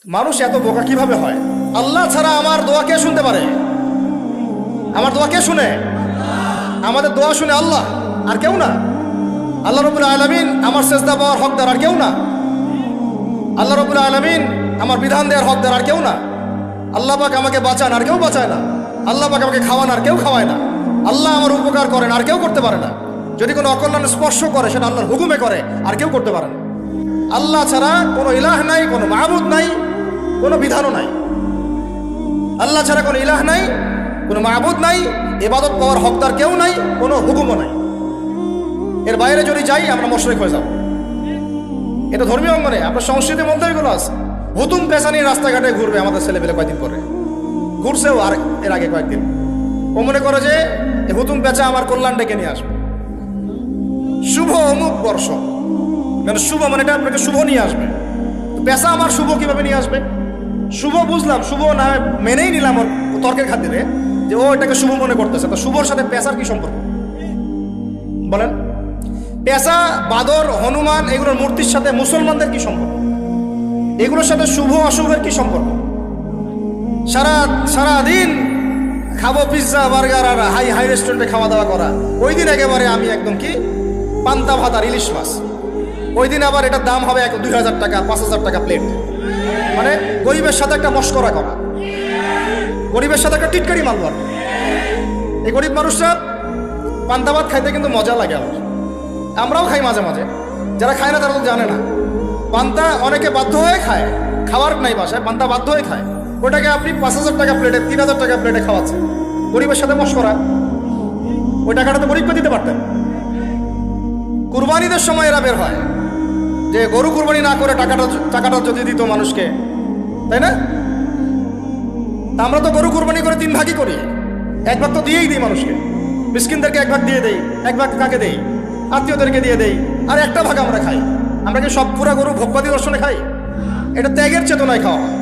মানুষ এত বোকা কিভাবে হয়? আল্লাহ ছাড়া আমার দোয়া কে শুনতে পারে? আমার দোয়া কে শুনে? আমাদের দোয়া শুনে আল্লাহ, আর কেউ না। আল্লাহ রাব্বুল আলামিন আমার সেজদা পাওয়ার হকদার, আর কেউ না। আল্লাহ রাব্বুল আলামিন আমার বিধান দেওয়ার হকদার, আর কেউ না। আল্লাহ পাক আমাকে বাঁচান, আর কেউ বাঁচায় না। আল্লাহ পাক আমাকে খাওয়ান, আর কেউ খাওয়ায় না। আল্লাহ আমার উপকার করেন, আর কেউ করতে পারে না। যদি কোনো অকল্যাণ স্পর্শ করে সেটা আল্লাহর হুকুমে করে, আর কেউ করতে পারে না। আল্লাহ ছাড়া কোনো ইলাহ নাই, কোনো মাবুদ নাই, কোনো বিধানও নাই। আল্লাহ ছাড়া কোনো ইলাহ নাই, কোনো মাবুদ নাই, ইবাদত পাওয়ার হকদার কেউ নাই, কোনো হুকুমও নাই। এর বাইরে যদি যাই আমরা মুশরিক হয়ে যাব। এটা ধর্মীয় অঙ্গনে, আপনার সংস্কৃতির মধ্যে এগুলো আছে। হুতুম পেশা নিয়ে রাস্তাঘাটে ঘুরবে আমাদের ছেলেপেলে কয়েকদিন পরে, ঘুরছেও আর এর আগে কয়েকদিন। ও মনে করে যে এই হুতুম পেঁচা আমার কল্যাণ ডেকে নিয়ে আসবে। শুভ অমুক বর্ষ, মানে শুভ মানে এটা আপনাকে শুভ নিয়ে আসবে। তো পেশা আমার শুভ কিভাবে নিয়ে আসবে? শুভ বুঝলাম, শুভ না মেনেই নিলাম ওর তর্কের খাতিরে যে ও এটাকে শুভ মনে করতেছে। তো শুভর সাথে পেশার কি সম্পর্ক বলেন? পেশা, বাদর, হনুমান এগুলোর মূর্তির সাথে মুসলমানদের কি সম্পর্ক? এগুলোর সাথে শুভ অশুভের কি সম্পর্ক? সারাদিন খাবো পিৎজা বার্গার আর হাই হাই রেস্টুরেন্টে খাওয়া দাওয়া করা, ওই দিন একেবারে আমি একদম কি পান্তা ভাত আর ইলিশ মাছ, ওই দিন আবার এটার দাম হবে 2000 টাকা 5000 টাকা প্লেট। মানে গরিবের সাথে একটা মস্করা করা, গরিবের সাথে একটা টিটকারি মারবার। এই গরিব মানুষরা পান্তা ভাত খাইতে কিন্তু মজা লাগে আমার, আমরাও খাই মাঝে মাঝে। যারা খায় না তারা তো জানে না। পান্তা অনেকে বাধ্য হয়ে খায়, খাওয়ার নাই বাসায়, পান্তা বাধ্য হয়ে খায়। ওটাকে আপনি 5000 টাকা প্লেটে 3000 টাকা প্লেটে খাওয়াচ্ছেন, গরিবের সাথে মস্করা। ওই টাকাটা তো গরিবকে দিতে পারতেন। কুরবানিদের সময় এরা বের হয় যে গরু কুরবানি না করে টাকাটা যদি দিত মানুষকে, তাই না? তা আমরা তো গরু কুরবানি করে 3 ভাগই করি, 1 ভাগ তো দিয়েই দিই মানুষকে। মিসকিনদেরকে 1 ভাগ দিয়ে দেই, 1 ভাগ কাকে দেই? আত্মীয়দেরকে দিয়ে দেই, আর একটা ভাগ আমরা খাই। আমরা কি সব পুরা গরু ভোগবাদী দর্শনে খাই? এটা ত্যাগের চেতনায় খাওয়া হয়।